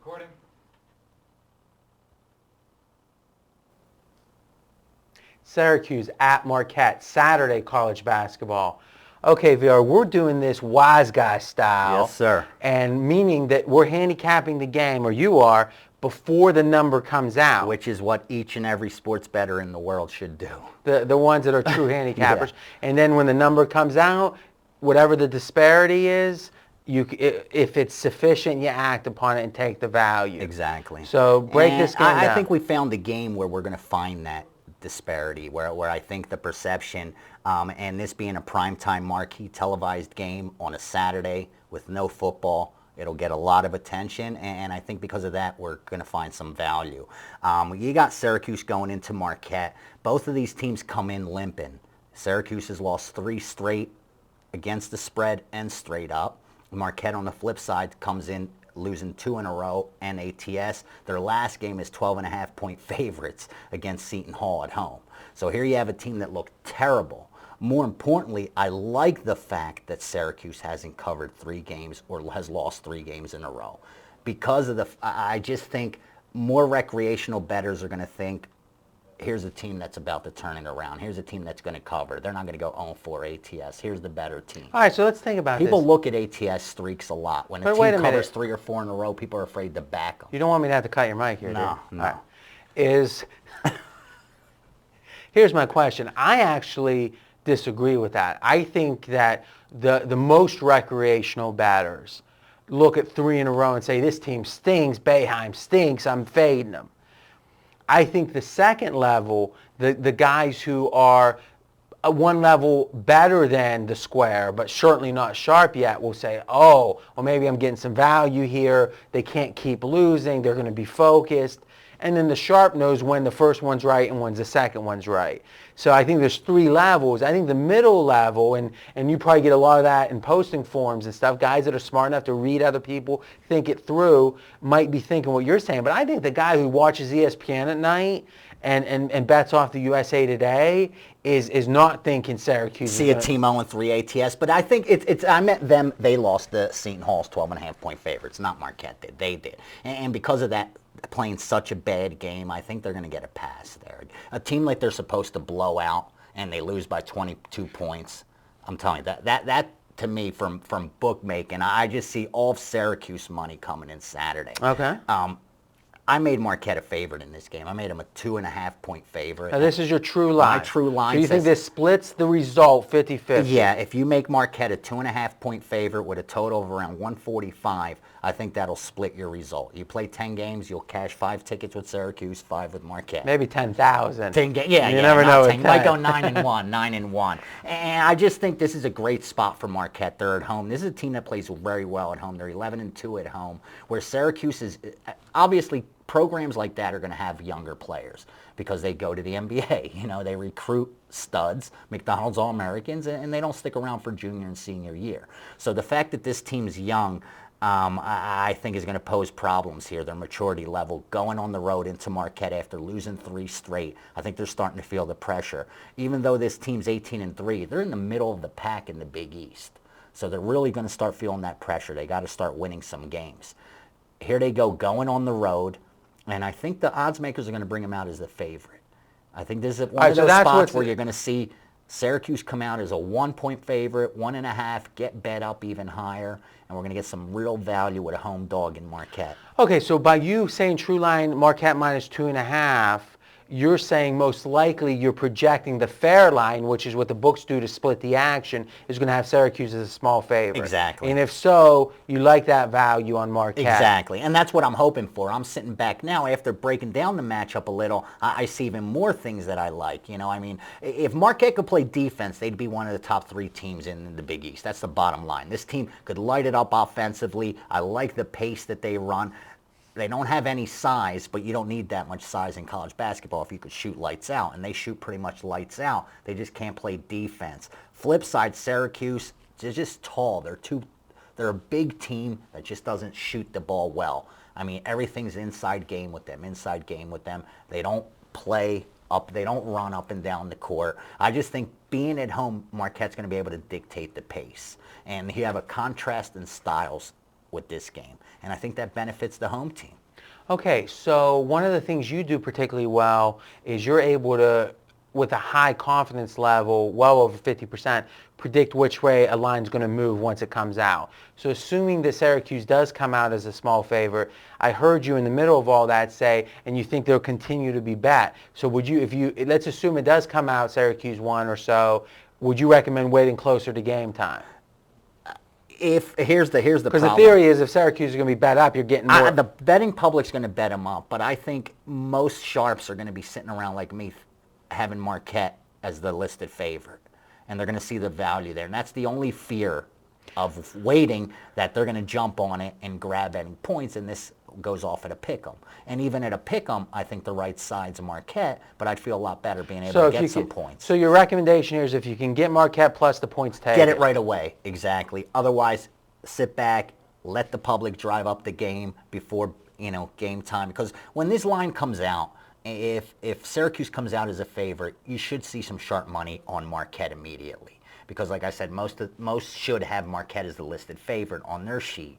Recording. Syracuse at Marquette, Saturday college basketball. Okay, VR, we're doing this wise guy style. Yes, sir. And meaning that we're handicapping the game, or you are, before the number comes out. Which is what each and every sports bettor in the world should do. The ones that are true handicappers. Yeah. And then when the number comes out, whatever the disparity is, if it's sufficient, you act upon it and take the value. Exactly. So break this game down. I think we found a game where we're going to find that disparity, where I think the perception, and this being a primetime marquee televised game on a Saturday with no football, it'll get a lot of attention, and I think because of that, we're going to find some value. You got Syracuse going into Marquette. Both of these teams come in limping. Syracuse has lost 3 straight against the spread and straight up. Marquette, on the flip side, comes in losing 2 in a row and ATS. Their last game is 12.5-point favorites against Seton Hall at home. So here you have a team that looked terrible. More importantly, I like the fact that Syracuse hasn't covered 3 games or has lost 3 games in a row. Because of I just think more recreational bettors are going to think, here's a team that's about to turn it around. Here's a team that's going to cover. They're not going to go 0-4 ATS. Here's the better team. All right, so let's think about People this. look at ATS streaks a lot. When a team covers 3 or 4 in a row, people are afraid to back them. You don't want me to have to cut your mic here, No, do you? no. All right. Here's my question. I actually disagree with that. I think that the most recreational batters look at 3 in a row and say, this team stinks, Boeheim stinks, I'm fading them. I think the second level, the guys who are one level better than the square, but certainly not sharp yet, will say, oh, well, maybe I'm getting some value here. They can't keep losing. They're going to be focused. And then the sharp knows when the first one's right and when the second one's right. So I think there's 3 levels. I think the middle level, and you probably get a lot of that in posting forums and stuff, guys that are smart enough to read other people, think it through, might be thinking what you're saying. But I think the guy who watches ESPN at night and bets off the USA Today is not thinking Syracuse. See a team 0-3 ATS, but I think I met them. They lost the Seton Hall's 12.5-point favorites, not Marquette did. They did, and because of that, playing such a bad game, I think they're going to get a pass there. A team like they're supposed to blow out and they lose by 22 points. I'm telling you that to me from bookmaking, I just see all of Syracuse money coming in Saturday. Okay. I made Marquette a favorite in this game. I made them a 2.5-point favorite. Now, this is your true line. My true line. So you think this splits the result 50-50? Yeah, if you make Marquette a 2.5-point favorite with a total of around 145, I think that'll split your result. You play 10 games, you'll cash 5 tickets with Syracuse, 5 with Marquette. Maybe 10,000. 10 games, yeah. You never know. 10. You might go 9-1, 9-1. And I just think this is a great spot for Marquette. They're at home. This is a team that plays very well at home. They're 11-2 at home, where Syracuse is obviously. Programs like that are going to have younger players because they go to the NBA. You know, they recruit studs, McDonald's All-Americans, and they don't stick around for junior and senior year. So the fact that this team's young, I think is going to pose problems here. Their maturity level going on the road into Marquette after losing 3 straight, I think they're starting to feel the pressure. Even though this team's 18-3, they're in the middle of the pack in the Big East. So they're really going to start feeling that pressure. They got to start winning some games. Here they go going on the road. And I think the odds makers are going to bring them out as the favorite. I think this is one of those spots where you're going to see Syracuse come out as a 1-point favorite, 1.5, get bet up even higher, and we're going to get some real value with a home dog in Marquette. Okay, so by you saying true line Marquette minus 2.5, you're saying most likely you're projecting the fair line, which is what the books do to split the action, is going to have Syracuse as a small favorite. Exactly. And if so, you like that value on Marquette. Exactly. And that's what I'm hoping for. I'm sitting back now after breaking down the matchup a little. I see even more things that I like. You know, I mean, if Marquette could play defense, they'd be one of the top 3 teams in the Big East. That's the bottom line. This team could light it up offensively. I like the pace that they run. They don't have any size, but you don't need that much size in college basketball if you could shoot lights out, and they shoot pretty much lights out. They just can't play defense. Flip side, Syracuse, they're just tall. They're a big team that just doesn't shoot the ball well. I mean, everything's inside game with them. They don't play up. They don't run up and down the court. I just think being at home, Marquette's going to be able to dictate the pace. And you have a contrast in styles with this game. And I think that benefits the home team. Okay, so one of the things you do particularly well is you're able to, with a high confidence level, well over 50%, predict which way a line's going to move once it comes out. So assuming that Syracuse does come out as a small favorite, I heard you in the middle of all that say, and you think they'll continue to be bet. So would you, let's assume it does come out Syracuse 1 or so, would you recommend waiting closer to game time? Here's the problem. Because the theory is if Syracuse is going to be bet up, you're getting more. The betting public's going to bet them up, but I think most sharps are going to be sitting around like me having Marquette as the listed favorite, and they're going to see the value there. And that's the only fear of waiting, that they're going to jump on it and grab any points, and this goes off at a pick'em. And even at a pick'em, I think the right side's Marquette, but I'd feel a lot better being able to get some points. So your recommendation here is if you can get Marquette plus the points taken. Get it right away, exactly. Otherwise, sit back, let the public drive up the game before, game time. Because when this line comes out, if Syracuse comes out as a favorite, you should see some sharp money on Marquette immediately. Because like I said, most should have Marquette as the listed favorite on their sheet.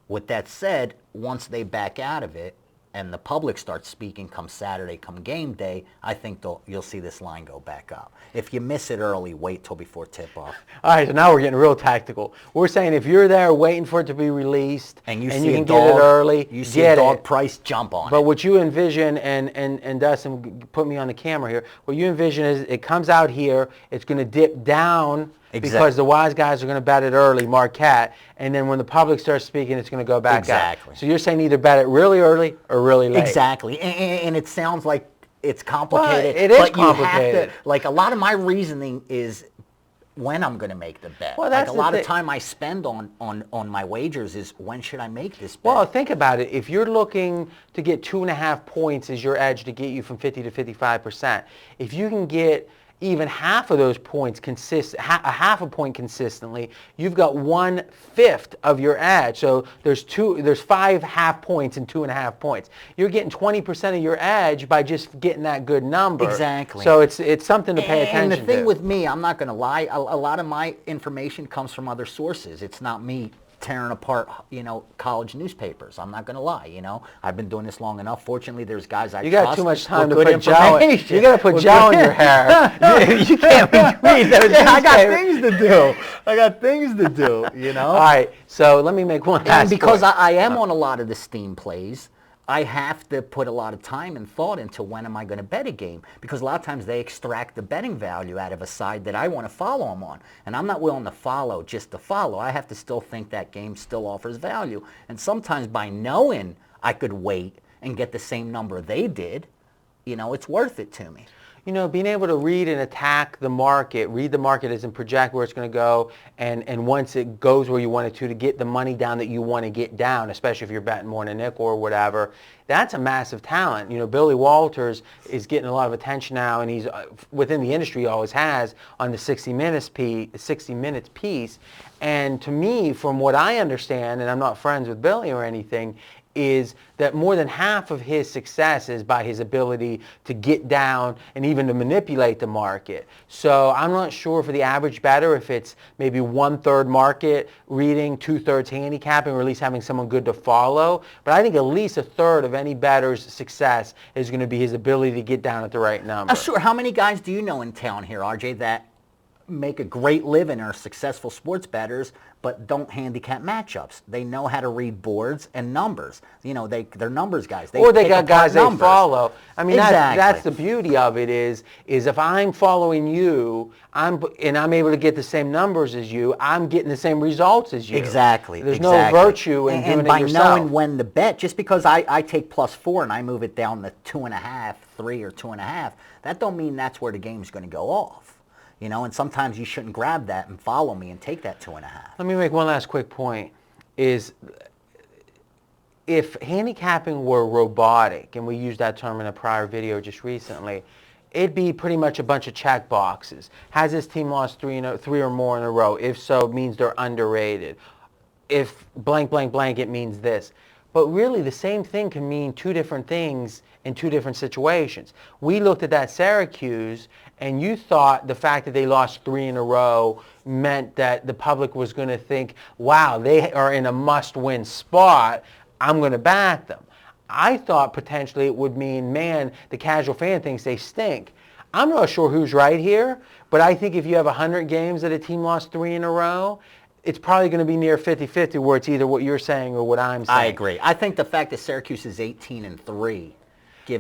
With that said, once they back out of it and the public starts speaking come Saturday, come game day, I think you'll see this line go back up. If you miss it early, wait till before tip-off. All right, so now we're getting real tactical. We're saying if you're there waiting for it to be released and you can get it early, you see a dog price, jump on it. But what you envision, and Dustin, put me on the camera here, what you envision is it comes out here, it's going to dip down because the wise guys are going to bet it early, Marquette, and then when the public starts speaking, it's going to go back Exactly. out. So you're saying either bet it really early or really late. Exactly, and it sounds like it's complicated. Well, it is but complicated. You have to, like, a lot of my reasoning is when I'm going to make the bet. Well, that's like a lot of time I spend on my wagers is when should I make this bet. Well, think about it. If you're looking to get 2.5 points as your edge to get you from 50 to 55%, if you can get even half of those points half a point consistently, you've got 1/5 of your edge. So there's 5 half points and 2.5 points. You're getting 20% of your edge by just getting that good number. Exactly. So it's something to pay attention to. And the thing with me, I'm not going to lie, a lot of my information comes from other sources. It's not me tearing apart, college newspapers. I'm not going to lie, I've been doing this long enough. Fortunately, there's guys I trust. You got too much time to put gel. You got to put gel in your hair. You can't read those newspapers. I got things to do. All right, so let me make one last point. Because point. I am on a lot of the steam plays, I have to put a lot of time and thought into when am I going to bet a game, because a lot of times they extract the betting value out of a side that I want to follow them on, and I'm not willing to follow just to follow. I have to still think that game still offers value, and sometimes by knowing I could wait and get the same number they did, it's worth it to me. Being able to read and attack the market, read the market as in project where it's going to go, and once it goes where you want it to get the money down that you want to get down, especially if you're betting more than a nickel or whatever, that's a massive talent. Billy Walters is getting a lot of attention now, and he's within the industry, he always has, on the 60 Minutes piece. And to me, from what I understand, and I'm not friends with Billy or anything, is that more than half of his success is by his ability to get down and even to manipulate the market. So I'm not sure for the average bettor if it's maybe 1/3 market reading, 2/3 handicapping, or at least having someone good to follow. But I think at least 1/3 of any bettor's success is going to be his ability to get down at the right number. Sure. How many guys do you know in town here, RJ, that make a great living, are successful sports bettors, but don't handicap matchups? They know how to read boards and numbers. They're numbers guys. Or they got guys they follow. I mean, exactly. that's the beauty of it is if I'm following you, I'm able to get the same numbers as you, I'm getting the same results as you. Exactly. There's no virtue in doing it yourself. And by knowing when to bet, just because I take +4 and I move it down to 2.5, 3 or 2.5, that don't mean that's where the game's going to go off. And sometimes you shouldn't grab that and follow me and take that 2.5. Let me make one last quick point. Is if handicapping were robotic, and we used that term in a prior video just recently, it'd be pretty much a bunch of check boxes. Has this team lost three or more in a row? If so, it means they're underrated. If blank, blank, blank, it means this. But really, the same thing can mean two different things in two different situations. We looked at that Syracuse, and you thought the fact that they lost 3 in a row meant that the public was going to think, wow, they are in a must-win spot. I'm going to back them. I thought potentially it would mean, man, the casual fan thinks they stink. I'm not sure who's right here, but I think if you have 100 games that a team lost 3 in a row, it's probably going to be near 50-50 where it's either what you're saying or what I'm saying. I agree. I think the fact that Syracuse is 18-3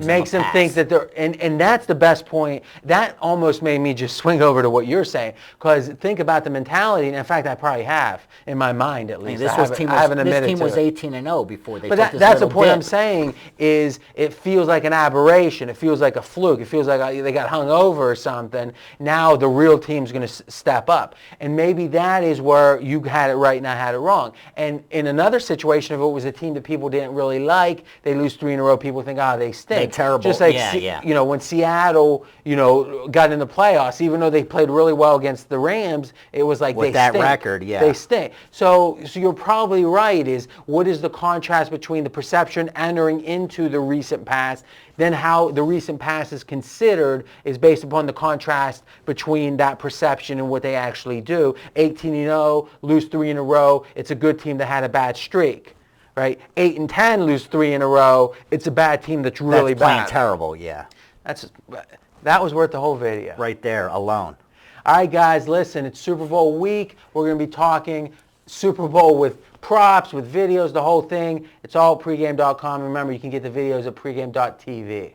makes them think that they're, and that's the best point. That almost made me just swing over to what you're saying, because think about the mentality, and in fact I probably have, in my mind at least. This team was 18-0 before they took this that's the point dip. I'm saying, is it feels like an aberration, it feels like a fluke, it feels like they got hung over or something. Now the real team's going to step up, and maybe that is where you had it right and I had it wrong. And in another situation, if it was a team that people didn't really like, they lose 3 in a row, people think, oh, they stink. They're terrible. Just like, yeah. When Seattle, got in the playoffs, even though they played really well against the Rams, it was like with they that stink. record, yeah. They stink. So you're probably right, is what is the contrast between the perception entering into the recent past, then how the recent past is considered is based upon the contrast between that perception and what they actually do. 18-0, lose 3 in a row, it's a good team that had a bad streak. Right, 8-10, lose 3 in a row. It's a bad team that's really playing bad. Terrible, yeah. That was worth the whole video. Right there, alone. All right, guys, listen. It's Super Bowl week. We're going to be talking Super Bowl with props, with videos, the whole thing. It's all at pregame.com. Remember, you can get the videos at pregame.tv.